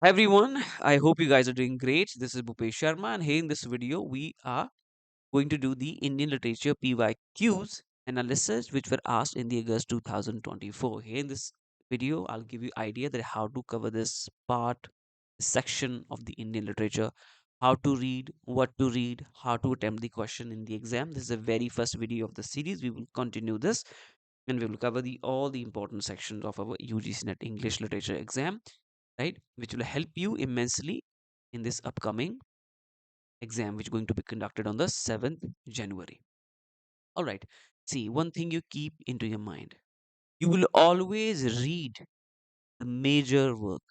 Hi everyone, I hope you guys are doing great. This is Bhupesh Sharma, and here in this video, we are going to do the Indian Literature PYQs analysis which were asked in the August 2024. Here in this video, I'll give you idea that how to cover this part, section of the Indian literature, how to read, how to attempt the question in the exam. This is the very first video of the series. We will continue this and we will cover the all the important sections of our UGC NET English Literature exam, right, which will help you immensely in this upcoming exam which is going to be conducted on the 7th January. All right, see, one thing you keep into your mind: you will always read the major work.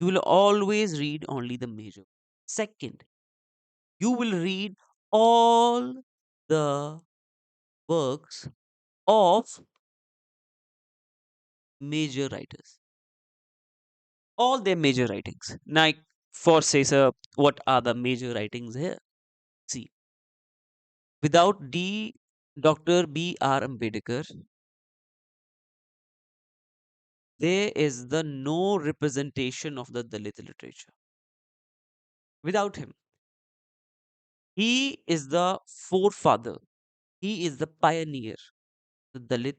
You will always read only the major. Second, you will read all the works of major writers, all their major writings. Like, for say, sir, what are the major writings here? See, without Dr. B.R. Ambedkar, there is the no representation of the Dalit literature. Without him, he is the forefather. He is the pioneer, the Dalit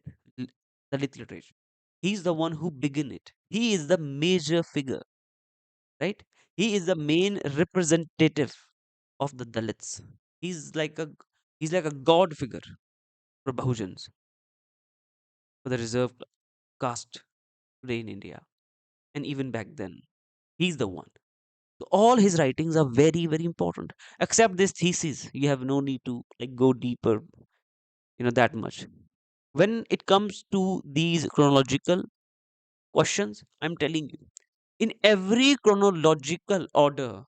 literature. He's the one who began it. He is the major figure, right? He is the main representative of the Dalits. He's like a he's like a god figure for Bahujans, for the reserved caste today in India, and even back then. He's the one. So all his writings are very, very important. Except this thesis, you have no need to like go deeper, that much. When it comes to these chronological questions, I'm telling you, in every chronological order,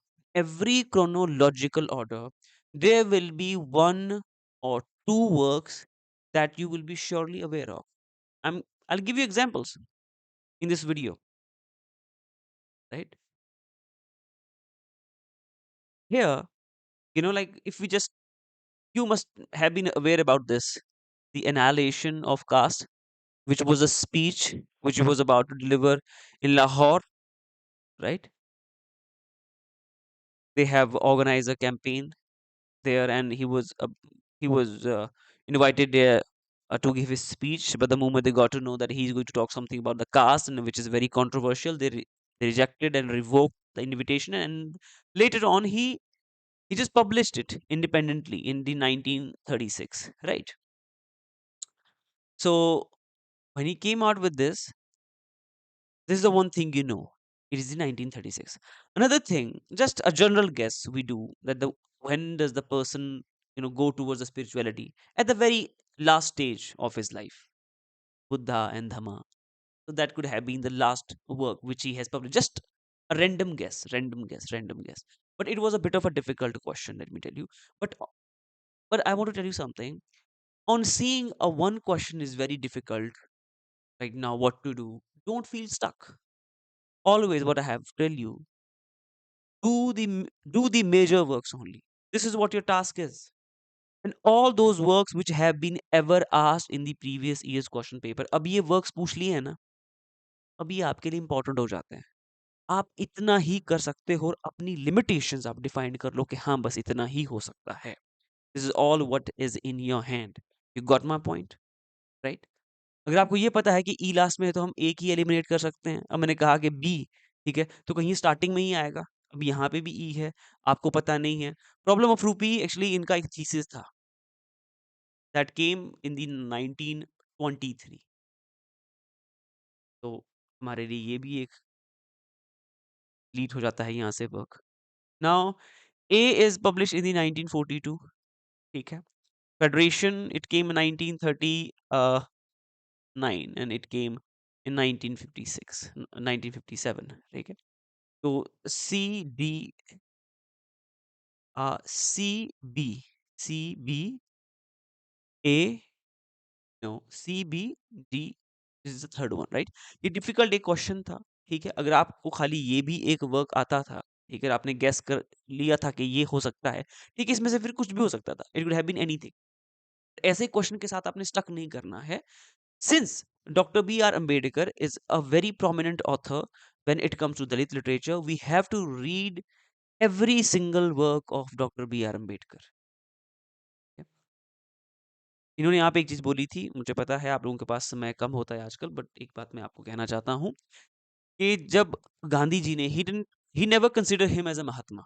there will be one or two works that you will be surely aware of. I'll give you examples in this video, right? Here, like if we just you must have been aware about this, the annihilation of caste, which was a speech which he was about to deliver in Lahore, right? They have organized a campaign there, and he was invited there to give his speech. But the moment they got to know that he's going to talk something about the caste, and which is very controversial, they rejected and revoked the invitation. And later on, he just published it independently in the 1936, right? So when he came out with this is the one thing you know. It is in 1936. Another thing, just a general guess we do that the when does the person go towards the spirituality? At the very last stage of his life, Buddha and Dhamma. So that could have been the last work which he has published. Just a random guess, random guess, random guess. But it was a bit of a difficult question, let me tell you. But but I want to tell you something. On seeing a one question is very difficult. Like now, what to do? Don't feel stuck. Always, what I have to tell you, do the major works only. This is what your task is. And all those works which have been ever asked in the previous year's question paper, अब ये works पूछ लिए हैं ना, अब ये आपके लिए important हो जाते हैं. आप इतना ही कर सकते हो और अपनी limitations आप define कर लो कि हाँ बस इतना ही हो सकता है. This is all what is in your hand. You got my point, right? अगर आपको ये पता है कि ई लास्ट में है तो हम एक ही एलिमिनेट कर सकते हैं. अब मैंने कहा कि बी, ठीक है, तो कहीं स्टार्टिंग में ही आएगा. अब यहाँ पे भी ई है, आपको पता नहीं है. प्रॉब्लम ऑफ रूपी एक्चुअली इनका एक थीसिस था दैट केम इन दी 1923. तो हमारे लिए ये भी एक लीड हो जाता है यहाँ से work. Now a is publish in the 1942, ठीक है. Federation it came 1939 and it came in 1956 1957, ठीक है. तो C D C B C B A no C B D is the third one, right. ये डिफिकल्ट एक question था, ठीक है. अगर आपको खाली ये भी एक वर्क आता था, ठीक है, आपने गेस कर लिया था कि ये हो सकता है, ठीक है, इसमें से फिर कुछ भी हो सकता था. It could have been anything. ऐसे क्वेश्चन के साथ आपने स्टक नहीं करना है. Since Dr. B.R. Ambedkar is a very prominent author, when it comes to Dalit literature, we have to read every single work of Dr. B.R. Ambedkar. इन्होंने यहाँ पे एक चीज़ बोली थी, मुझे पता है आप लोगों के पास समय कम होता है आजकल, बट एक बात मैं आपको कहना चाहता हूँ कि जब गांधी जी ने he never considered him as a Mahatma.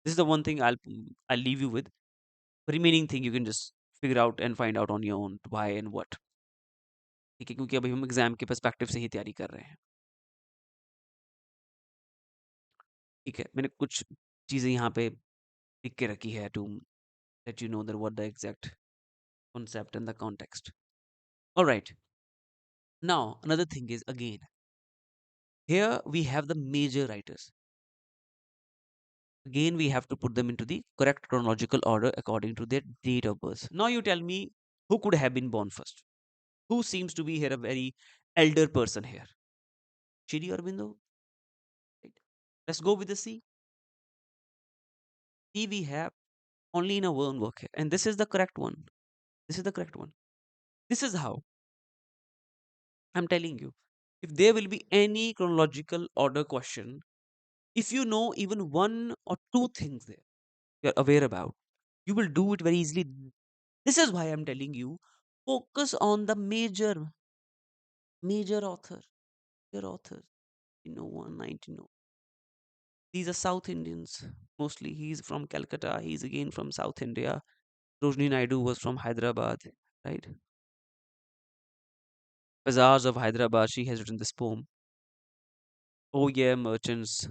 This is the one thing I'll leave you with. The remaining thing you can just figure out and find out on your own why and what. ठीक है, क्योंकि अभी हम exam के perspective से ही तैयारी कर रहे हैं. ठीक है, मैंने कुछ चीज़ें यहाँ पे लिख के रखी है to let you know that what the exact concept and the context. All right. Now another thing is, again, here we have the major writers. Again, we have to put them into the correct chronological order according to their date of birth. Now you tell me, who could have been born first? Who seems to be here a very elder person here? Shri Aurobindo? Right. Let's go with the C. C we have only in a one work here. And this is the correct one. This is the correct one. This is how I'm telling you. If there will be any chronological order question, if you know even one or two things there you're aware about, you will do it very easily. This is why I'm telling you, focus on the major author, major author. 1901, 1901. These are South Indians mostly. He's from Calcutta. He's again from South India. Rojni Naidu was from Hyderabad, right? Bazaars of Hyderabad. She has written this poem. Oh yeah, merchants,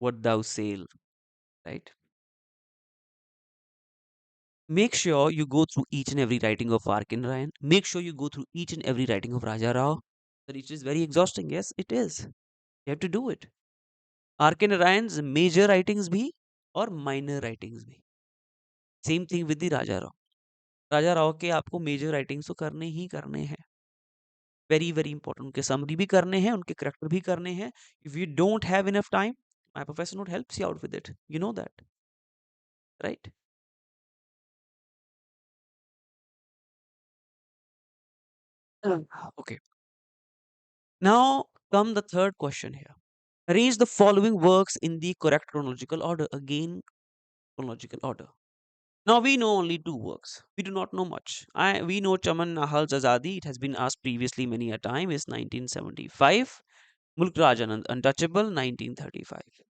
what thou sail, right? Make sure you go through each and every writing of Arkin Ryan. Make sure you go through each and every writing of Raja Rao. It is very exhausting. Yes, it is. You have to do it. Arkin Ryan's major writings bhi और minor writings भी. Same thing with the Raja Rao. राजा राव के आपको major writings तो करने ही करने हैं. Very very important. उनके summary भी करने हैं, उनके करेक्टर भी करने हैं. If you don't have enough time, my professor note helps you out with it. You know that, right? Okay. Now come the third question here. Arrange the following works in the correct chronological order. Again, chronological order. Now we know only two works. We do not know much. We know Chaman Nahal's Azadi. It has been asked previously many a time. Is 1975. मुल्क राज untouchable 1935.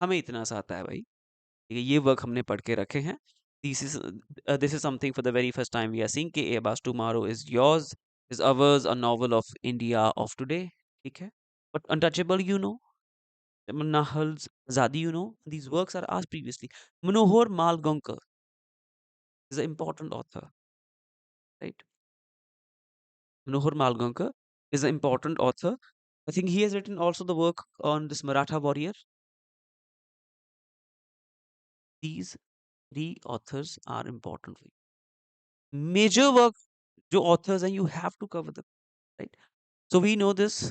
हमें इतना सा आता है भाई. ठीक है, ये वर्क हमने पढ़ के रखे हैं. This is something for the very first time we are seeing कि Abbas tomorrow is yours, is ours, a novel of India of today. ठीक है, but untouchable you know, Nahal's Azadi, you know, these works are asked previously. Manohar Malgaonkar is an important author, right? Manohar Malgaonkar is an important author. I think he has written also the work on this Maratha warrior. These three authors are important for you. Major work, जो authors and you have to cover them, right? So we know this.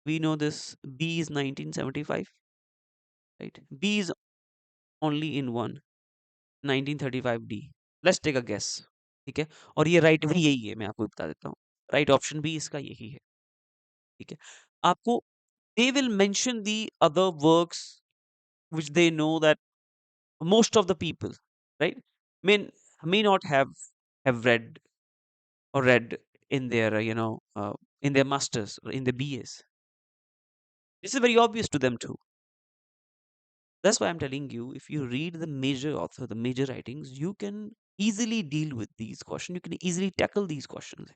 We know this. B is 1975, right? B is only in one. 1935 D. Let's take a guess. ठीक है, और ये right भी यही है, मैं आपको बता देता हूँ. राइट ऑप्शन भी इसका यही है. ठीक है, आपको they will mention the other works which they know that most of the people, right, may may not have read in their in their masters or in their BS. This is very obvious to them too. That's why I'm telling you, if you read the major author, the major writings, you can easily deal with these questions. You can easily tackle these questions.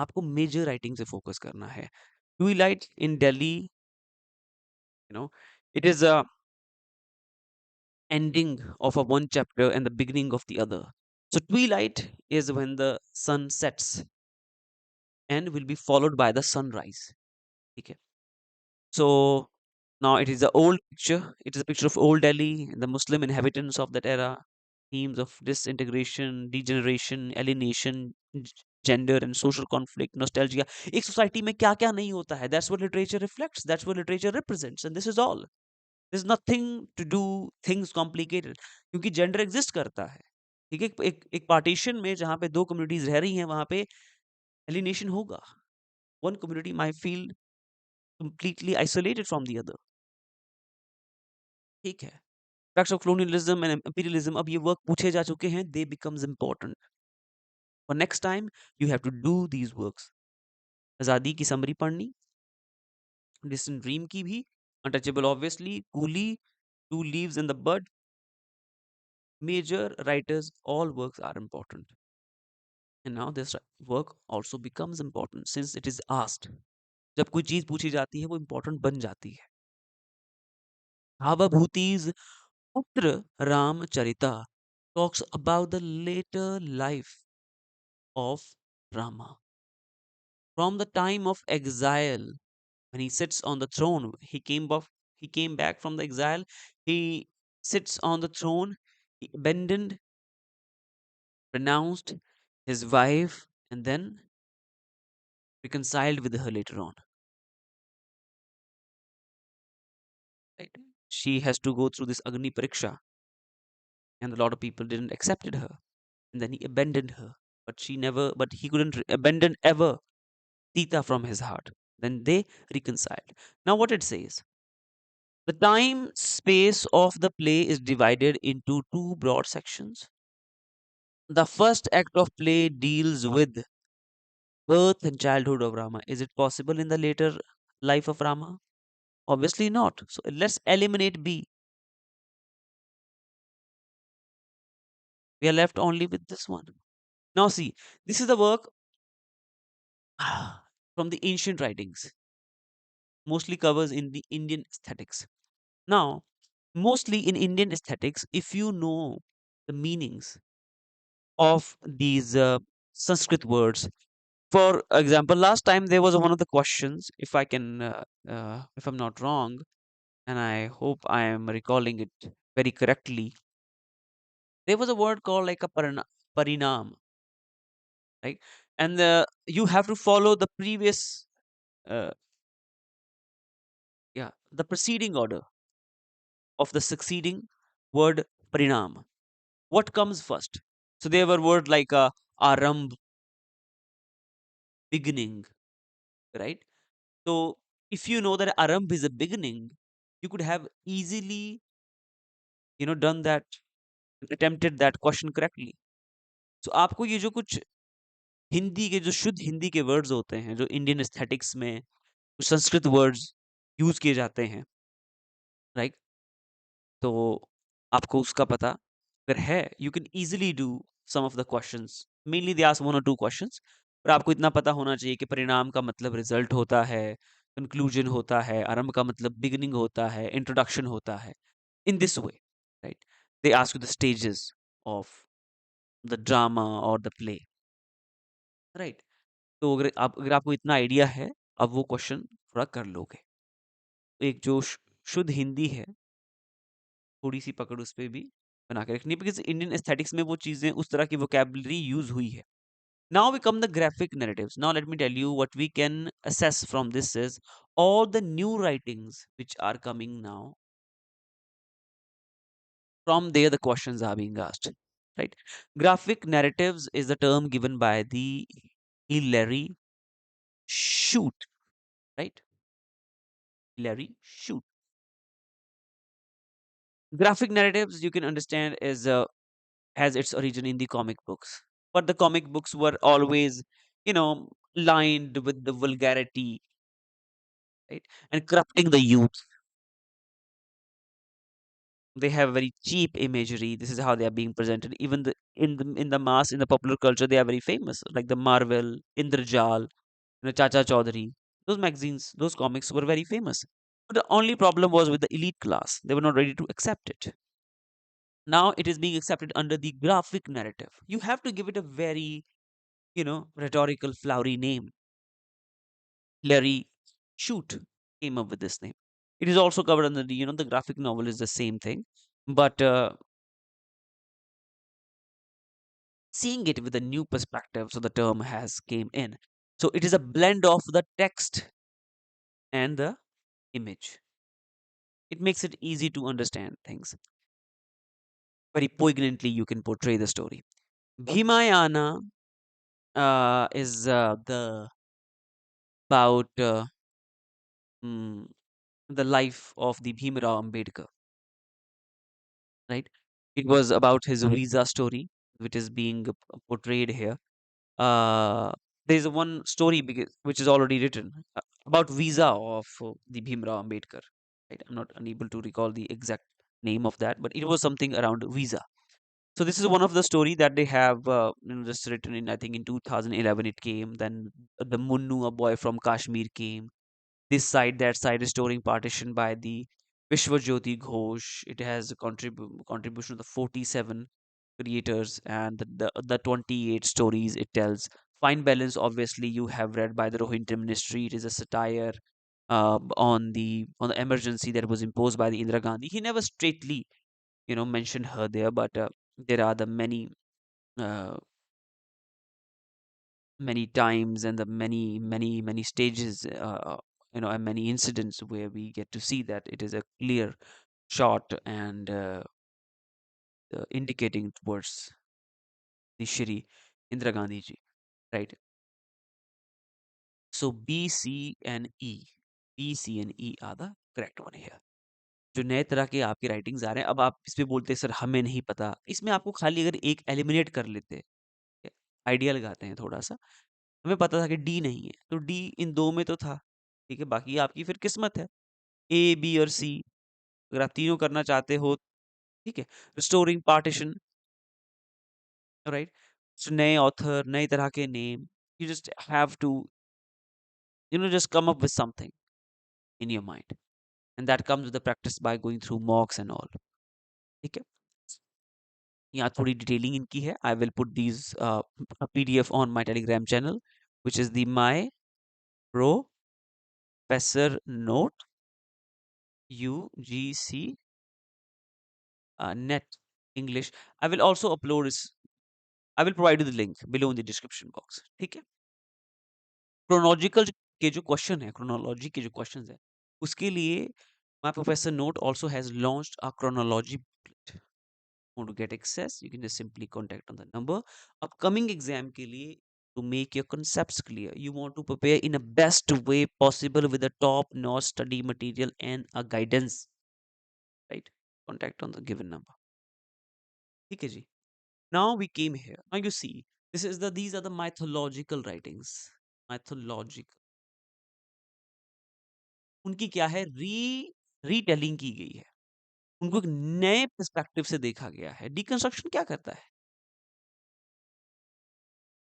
आपको major writing से focus करना है. Twilight in Delhi, it is a ending of a one chapter and the beginning of the other. So twilight is when the sun sets and will be followed by the sunrise. Okay. So now it is a old picture. It is a picture of old Delhi, the Muslim inhabitants of that era. Themes of disintegration, degeneration, alienation, gender and social conflict, nostalgia. एक society में क्या क्या नहीं होता है. That's what literature reflects. That's what literature represents. And this is all. There's nothing to do things complicated. क्योंकि gender exist करता है. ठीक है, एक पार्टीशन में जहाँ पे दो कम्युनिटीज रह रही हैं, वहां पे एलिनेशन होगा. one community might feel completely isolated from the other. ठीक है, facts of colonialism and imperialism, अब ये वर्क पूछे जा चुके हैं, they becomes important for next time. You have to do these works. आजादी की समरी पढ़नी, डिस्टेंट ड्रीम की भी, untouchable obviously, coolie, two leaves in the bud, major writers, all works are important. And now this work also becomes important since it is asked. जब कोई चीज पूछी जाती है वो important बन जाती है. Bhavabhutis Putra Ramcharita talks about the later life of Rama. From the time of exile, when he sits on the throne, he came back from the exile, he sits on the throne, he abandoned, renounced his wife, and then reconciled with her later on. Right? She has to go through this Agni Pariksha, and a lot of people didn't accepted her, and then he abandoned her. But he couldn't abandon ever Sita from his heart. Then they reconciled. Now, what it says, the time space of the play is divided into two broad sections. The first act of play deals with birth and childhood of Rama. Is it possible in the later life of Rama? Obviously not. So let's eliminate B. We are left only with this one. Now, see, this is the work from the ancient writings, mostly covers in the Indian aesthetics. Now, mostly in Indian aesthetics, if you know the meanings of these Sanskrit words, for example, last time there was one of the questions, if I can, if I'm not wrong, and I hope I am recalling it very correctly, there was a word called like a parinam, right? And you have to follow the previous, uh, yeah, the preceding order of the succeeding word parinam. What comes first? So there were words like arambh, beginning, right? So if you know that arambh is a beginning, you could have easily, done that, attempted that question correctly. So आपको ये जो कुछ हिंदी के जो शुद्ध हिंदी के words होते हैं, जो इंडियन एस्थेटिक्स में कुछ संस्कृत वर्ड्स यूज किए जाते हैं, राइट? तो आपको उसका पता अगर है, you can easily do some of the questions. Mainly they ask one और टू क्वेश्चंस, पर आपको इतना पता होना चाहिए कि परिणाम का मतलब रिजल्ट होता है, कंक्लूजन होता है, आरंभ का मतलब बिगिनिंग होता है, इंट्रोडक्शन होता है. In this way, right, they ask you the stages of the drama और द प्ले, राइट? तो अगर आपको इतना आइडिया है, अब वो क्वेश्चन थोड़ा कर लोगे. एक जो शुद्ध हिंदी है, थोड़ी सी पकड़ उस पे भी बना के रखनी है, बिकॉज इंडियन एस्थेटिक्स में वो चीजें उस तरह की वोकेबलरी यूज हुई है. Now we come the graphic narratives. Now let me tell you what we can assess from this is all the new writings which are coming now. From there, the questions are being asked. Right? Graphic narratives is the term given by the Hilary Shoot. Right? Hilary Shoot. Graphic narratives, you can understand, is has its origin in the comic books, but the comic books were always, you know, lined with the vulgarity, right, and corrupting the youth. They have very cheap imagery. This is how they are being presented. Even in the mass, in the popular culture, they are very famous, like the Marvel, Indrajal, Chacha Chaudhary. Those magazines, those comics were very famous. But the only problem was with the elite class. They were not ready to accept it. Now it is being accepted under the graphic narrative. You have to give it a very, rhetorical, flowery name. Larry Shoot came up with this name. It is also covered under the graphic novel is the same thing, but seeing it with a new perspective, so the term has came in. So it is a blend of the text and the image. It makes it easy to understand things. Very poignantly, you can portray the story. Bhimayana is the about mm, the life of the Bhimrao Ambedkar, right? It was about his visa story, which is being portrayed here. Uh, there's one story which is already written about visa of the Bhimrao Ambedkar. Right? I'm not unable to recall the exact name of that, but it was something around visa. So this is one of the story that they have just written in, I think in 2011 it came. Then the Munnu, a boy from Kashmir, came. This side, that side, restoring partition by the Vishwajyoti Ghosh. It has a contribution of the 47 creators and the 28 stories it tells. Fine Balance, obviously, you have read by the Rohingya Ministry. It is a satire on the emergency that was imposed by the Indira Gandhi. He never straightly, mentioned her there, but there are the uh, many times and the many stages, and many incidents where we get to see that it is a clear shot and indicating towards the Shri Indira Gandhi ji, right? So B, C and E, B, C and E are the correct one here. जो नए तरह के आपके writings आ रहे हैं, अब आप इस पे बोलते हैं सर हमें नहीं पता, इसमें आपको खाली अगर एक एलिमिनेट कर लेते, आइडिया लगाते हैं थोड़ा सा, हमें पता था कि डी नहीं है, तो डी इन दो में तो था, ठीक है, बाकी आपकी फिर किस्मत है, ए, बी और सी, अगर आप तीनों करना चाहते हो, ठीक है, रिस्टोरिंग पार्टीशन, राइट, नए ऑथर, नए तरह के name, you just have to just come up with something in your mind, and that comes with the practice by going through mocks and all, ठीक है। यहाँ थोड़ी डिटेलिंग इनकी है, I will put these PDF on my Telegram channel which is the my professor note UGC net English. I will also upload this. I will provide you the link below in the description box. ठीक है। Chronological के जो question है, chronology के जो questions है, उसके लिए my professor note also has launched a chronology booklet. Want to get access? You can just simply contact on the number. Upcoming exam के लिए, to make your concepts clear, you want to prepare in a best way possible with a top notch study material and a guidance, right? Contact on the given number. ठीक है जी। Now we came here. Now you see, these are the mythological writings. Mythological. उनकी क्या है, retelling की गई है, उनको एक नए पर्सपेक्टिव से देखा गया है। डिकंस्ट्रक्शन क्या करता है?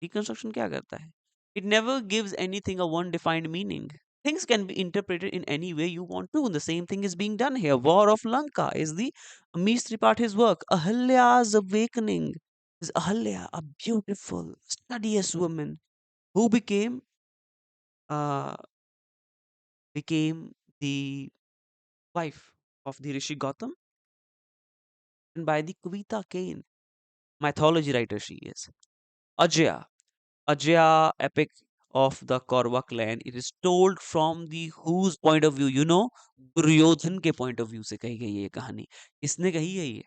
डिकंस्ट्रक्शन क्या करता है? It never gives anything a one defined meaning. Things can be interpreted in any way you want to, and the same thing is being done here. War of Lanka is the Amish Tripaঠি's work. Ahalya's awakening is Ahalya, a beautiful, studious woman who uh, became the wife of the Rishi Gautam, and by the Kavita Kane, mythology writer she is. Ajaya, Ajaya epic of the Kaurva clan. It is told from the whose point of view? Duryodhan के point of view से कही गई है ये कहानी. किसने कही है ये?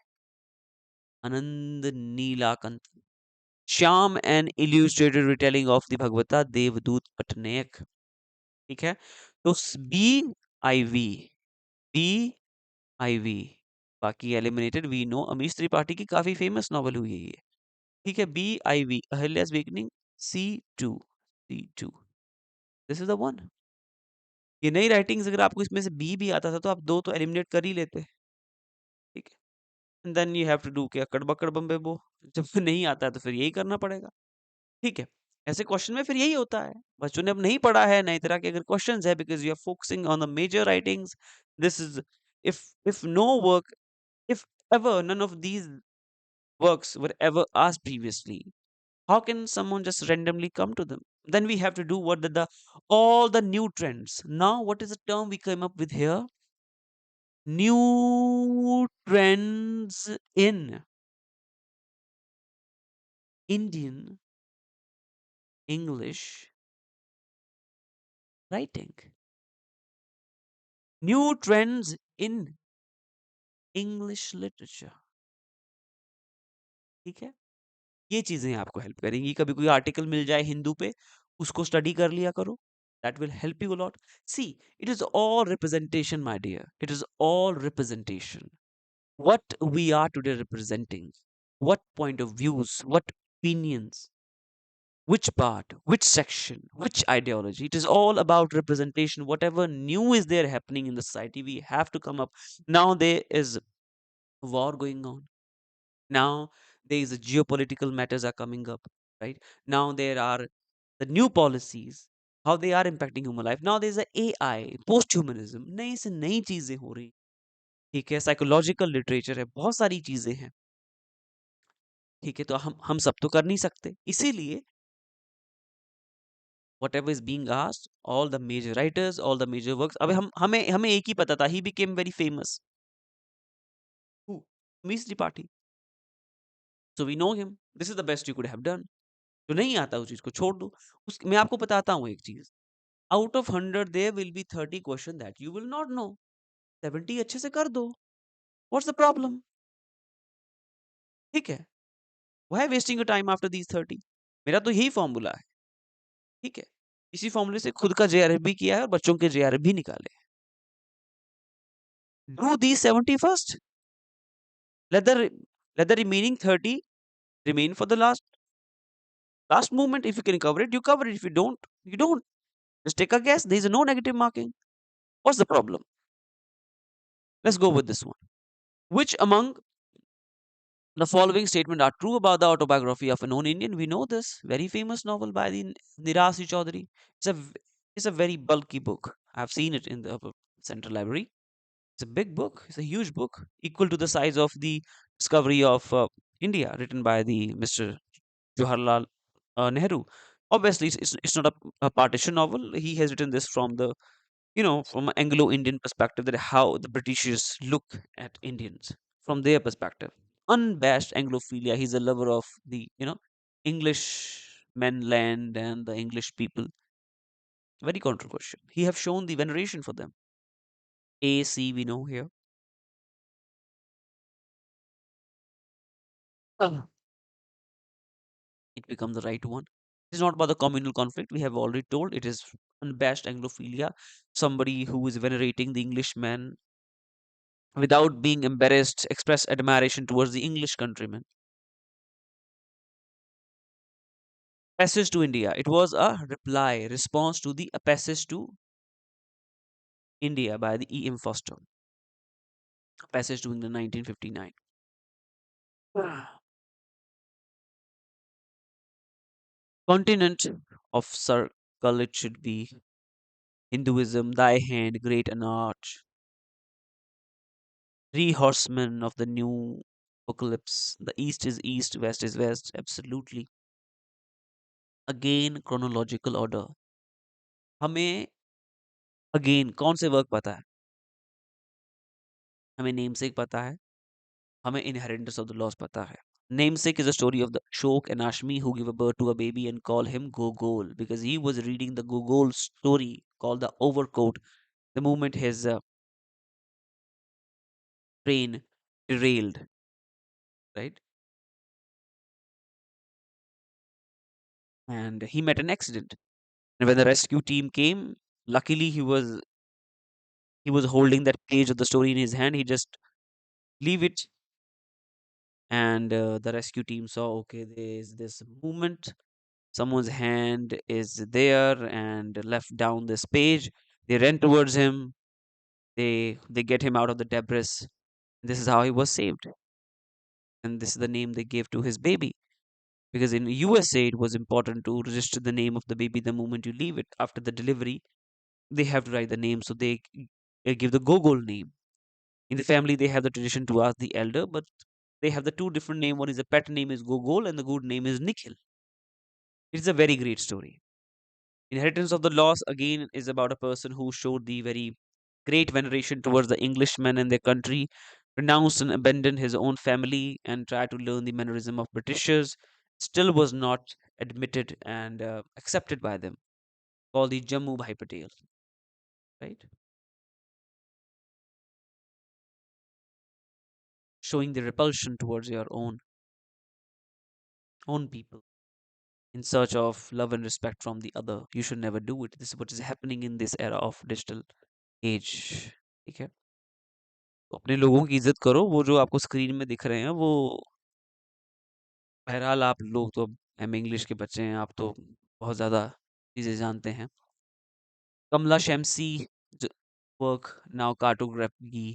आनंद नीलाकंठ. Shyam an illustrated retelling of the Bhagavata देवदूत पटनायक. ठीक है, तो BIV, BIV, बाकी eliminated, we know Amish Tripathi की काफी फेमस नॉवल हुई है ये, ठीक है। BIV, अहल्या's awakening, C2, C2, this is the one. ये नई राइटिंग्स, अगर आपको इसमें से बी भी आता था तो आप दो तो एलिमिनेट कर ही लेते, ठीक है। Then you have to do क्या, कड़बकड़ बम्बे बो, जब नहीं आता है तो फिर यही करना पड़ेगा, ठीक है। ऐसे क्वेश्चन में फिर यही होता है, बच्चों ने अब नहीं पढ़ा है नई तरह के अगर क्वेश्चंस है, because you are focusing on the major writings, this is, if no work, if ever none of these works were ever asked previously, how can someone just randomly come to them? Then we have to do what the all the new trends. Now what is the term we came up with here? New trends in Indian English writing. New trends in English literature. ठीक है, ये चीजें आपको help करेंगी। कभी कोई article मिल जाए हिंदू पे, उसको स्टडी कर लिया करो, That will help you a lot. See, it is all representation, my dear. It is all representation. What we are today representing, what point of views, what opinions, which part, which section, which ideology. It is all about representation. Whatever new is there happening in the society, we have to come up. Now there is war going on. Now there is a geopolitical matters are coming up, right? Now there are the new policies, how they are impacting human life. Now there's a AI, post humanism, नई से नई चीजें हो रही, ठीक है, psychological literature है, बहुत सारी चीजें हैं, ठीक है, तो हम सब तो कर नहीं सकते, इसीलिए whatever is being asked, all the major writers, all the major works, अब हमें हमें एक ही पता था, he became very famous. Who? Amish Tripathi. So we know him. This is the best you could have done. जो नहीं आता उस चीज को छोड़ दो. मैं आपको बताता हूँ एक चीज. Out of 100 there will be 30 question that you will not know. 70 अच्छे से कर दो. What's the problem? ठीक है. Why wasting your time after these 30? मेरा तो यही फॉर्मूला है. ठीक है. इसी फॉर्मूले से खुद का जेआरएफ भी किया है और बच्चों के जेआरएफ भी निकाले. Do these 70 first. Let the let the remaining 30 remain for the last movement. If you can cover it, you cover it. If you don't, you don't. Just take a guess. There is no negative marking. What's the problem? Let's go with this one. Which among the following statement are true about the autobiography of a known Indian? We know this very famous novel by the Nirasi Chaudhary. It's a it's a very bulky book. I've seen it in the Central Library. It's a big book. It's a huge book, equal to the size of the Discovery of India, written by the Mr. Jawaharlal Nehru. Obviously, it's not a partition novel. He has written this from the, from an Anglo-Indian perspective, that how the Britishers look at Indians from their perspective. Unabashed Anglophilia. He's a lover of the, English men, land, and the English people. Very controversial. He have shown the veneration for them. A, C, we know here. It becomes the right one. It is not about the communal conflict. We have already told it is unabashed Anglophilia. Somebody who is venerating the Englishman without being embarrassed, express admiration towards the English countrymen. Passage to India. It was a response to the passage to India by the E. M. Foster. Passage to England 1959. Continent of circle, it should be Hinduism, thy hand, great and arch. Three horsemen of the new apocalypse. The east is east, west is west. Absolutely. Again, chronological order. हमें again कौन से work पता है? हमें namesake पता है, हमें inheritance of the loss पता है. Namesake is a story of the Shok and Ashmi who give a birth to a baby and call him Gogol because he was reading the Gogol story called the Overcoat the moment his train derailed, right? And he met an accident. And when the rescue team came, luckily he was holding that page of the story in his hand. He just leave it, and the rescue team saw, okay, there is this movement. Someone's hand is there and left down this page. They ran towards him. They get him out of the debris. This is how he was saved, and this is the name they gave to his baby. Because in USA, it was important to register the name of the baby the moment you leave it. After the delivery, they have to write the name, so they give the Gogol name. In the family, they have the tradition to ask the elder, but they have the two different name. One is the pet name is Gogol, and the good name is Nikhil. It's a very great story. Inheritance of the Lost again is about a person who showed the very great veneration towards the Englishmen and their country, renounced and abandoned his own family, and tried to learn the mannerism of Britishers. Still was not admitted and accepted by them. Called the Jammu Bhai Patel, right? Showing the repulsion towards your own people. in search of love and respect from the other. You should never do it. This is what is happening in this era of digital age. ठीक है? तो अपने लोगों की इज़्ज़त करो, वो जो आपको स्क्रीन में दिख रहे हैं, वो बहरहाल आप लोग तो इंग्लिश के बच्चे हैं, आप तो बहुत ज़्यादा चीज़ें जानते हैं। कमला शैम्सी ज work now cartography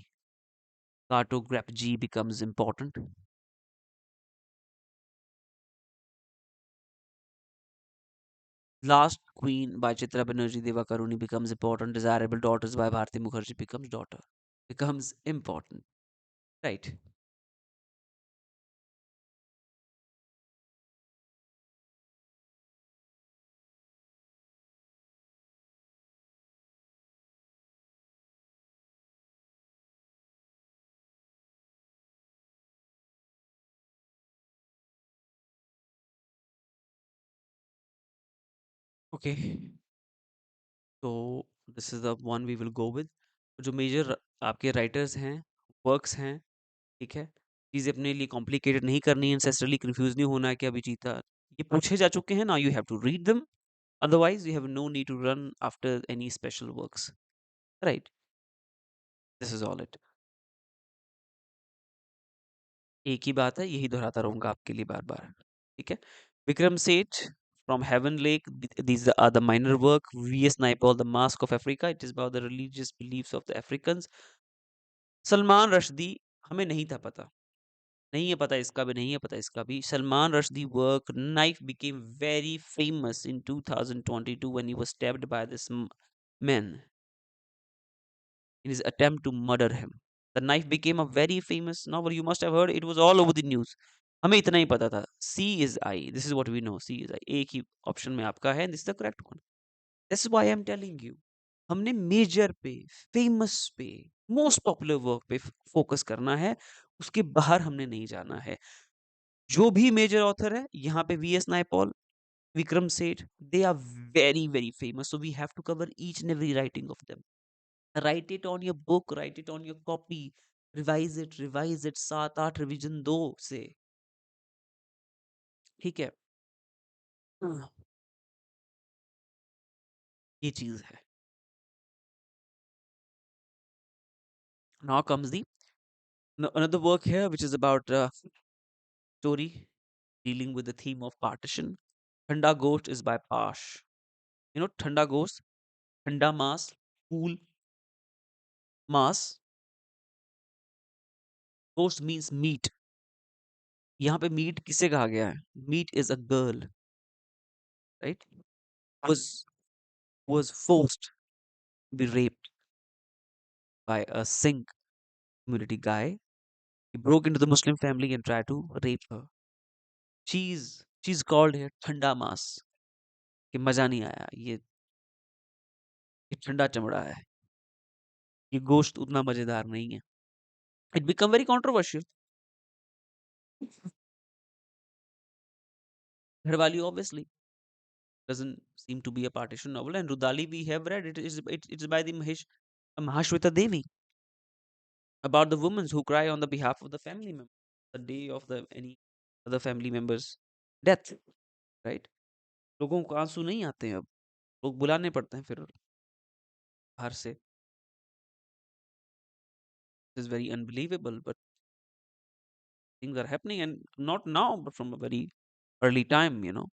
becomes important. Last Queen by Chitra Banerjee Devakaruni becomes important. Desirable Daughters by Bharati Mukherjee becomes important. Right. Okay. तो this is the one we will go with. जो मेजर आपके writers हैं, works हैं, ठीक है, चीज़ें अपने लिए कॉम्प्लिकेटेड नहीं करनी है, इंसेसरली कंफ्यूज नहीं होना है कि अभी जीता, ये पूछे जा चुके हैं ना, you have to read them, otherwise you have no need to run after any special works. Right, this is all it. एक ही बात है, यही दोहराता रहूंगा आपके लिए बार बार। ठीक है, Vikram Seth from Heaven Lake, these are the minor work. V.S. Naipaul, The Mask of Africa, it is about the religious beliefs of the Africans. Salman Rushdie, हमें नहीं था पता, नहीं है पता इसका भी, नहीं है पता इसका भी, Salman Rushdie work knife became very famous in 2022 when he was stabbed by this man in his attempt to murder him. The knife became a very famous novel. You must have heard, it was all over the news. हमें इतना ही पता था, C is I, this is what we know, C is I, एक ही option में आपका है, this is the correct one. That's why I'm telling you, हमने major पे, फेमस पे, मोस्ट पॉपुलर वर्क पे फोकस करना है, उसके बाहर हमने नहीं जाना है। जो भी मेजर ऑथर है, यहाँ पे V S Naipaul, Vikram Seth, they are very very famous, so we have to cover each and every writing of them. Write it on your book, write it on your copy, revise it, 7-8 revision दो से, ठीक है। हाँ, ये चीज है। Now comes the another work here, which is about story dealing with the theme of partition. Thanda Ghost is by Pash. You know, Thanda Ghost, Thanda Mass, cool mass. Ghost means meat. यहाँ पे meat किसे कहा गया है? Meat is a girl, right? Was forced to be raped by a Singh community guy. He broke into the Muslim family and tried to rape her. She's called here Thanda Mass. कि मजा नहीं आया, ये ठंडा चमड़ा है, ये गोश्त उतना मजेदार नहीं है। It become very controversial. Gharwali obviously doesn't seem to be a partition novel, and Rudali we have read it's by the Mahashweta Devi, about the women who cry on the behalf of the family member the day of the any other family member's death, right? लोगों को आंसू नहीं आते हैं अब, लोग बुलाने पड़ते हैं फिर बाहर से। This is very unbelievable, but things are happening, and not now but from a very early time, you know,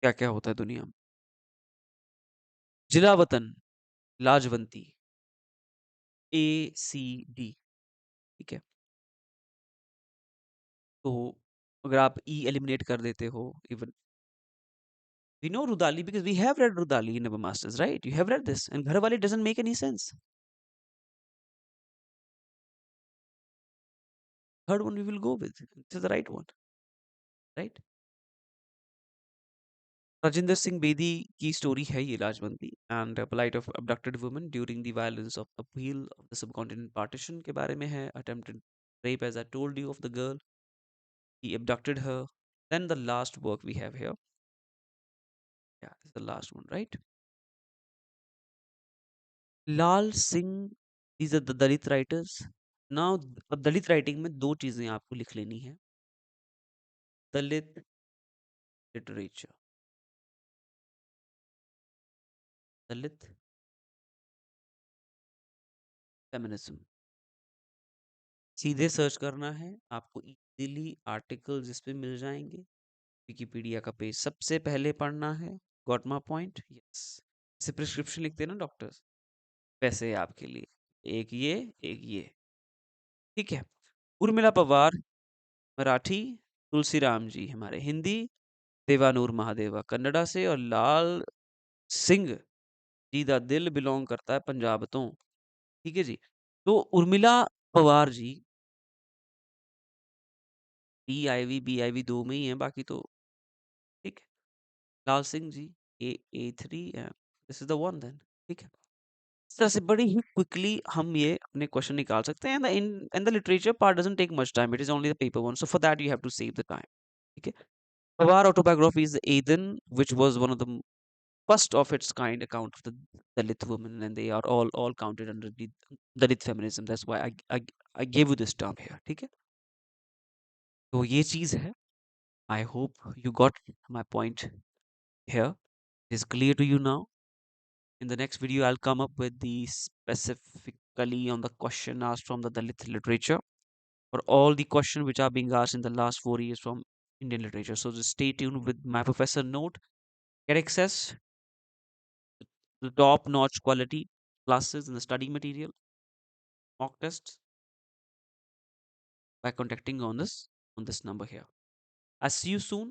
क्या क्या होता है दुनिया में। जिलावतन, लाजवंती, ACD, ठीक है। तो अगर आप ई एलिमिनेट कर देते हो, even we know Rudali because we have read Rudali in our masters, right? You have read this, and Gharwali doesn't make any sense. Third one we will go with. This is the right one, right? Rajinder Singh Bedi की story है ये लाजवंती, and a plight of abducted women during the violence of appeal of the subcontinent partition के बारे में है, attempted rape as I told you of the girl, he abducted her. Then the last work we have here, yeah, this is the last one, right? Lal Singh, these are the Dalit writers. Now अब दलित writing में दो चीजें आपको लिख लेनी है, दलित literature, Dalit feminism. सीधे search करना है, आपको इजीली आर्टिकल जिस पे मिल जाएंगे, विकिपीडिया का पेज सबसे पहले पढ़ना है। Got my point? यस। जैसे प्रिस्क्रिप्शन लिखते हैं ना डॉक्टर्स, वैसे है आपके लिए, एक ये, एक ये। ठीक है। उर्मिला पवार मराठी, तुलसीराम जी हमारे हिंदी, देवानूर महादेवा कन्नडा से, और लाल सिंह जी दा दिल बिलोंग करता है पंजाब तो। ठीक है जी। तो उर्मिला पवार जी PIV BIV दो में ही है, बाकी तो ठीक है। Lal Singh ji A3 and this is the one then. ठीक है। इस तरह से बड़ी ही क्विकली हम ये अपने क्वेश्चन निकाल सकते हैं। And the literature part doesn't take much time, it is only the paper one, so for that you have to save the time. ठीक है। Pawar autobiography is the Aden, which was one of the first of its kind account of the Dalit women, and they are all counted under the Dalit feminism. That's why I gave you this term here. ठीक है। तो ये चीज है। I hope you got my point here. It is clear to you now. In the next video, I'll come up with the specifically on the question asked from the Dalit literature, or all the questions which are being asked in the last 4 years from Indian literature. So just stay tuned with my professor note. Get access the top notch quality classes in the study material, mock tests by contacting on this number here. I'll see you soon.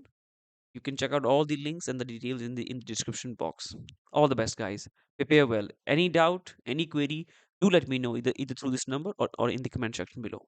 You can check out all the links and the details in the description box. All the best, guys. Prepare well. Any doubt, any query, do let me know either through this number or in the comment section below.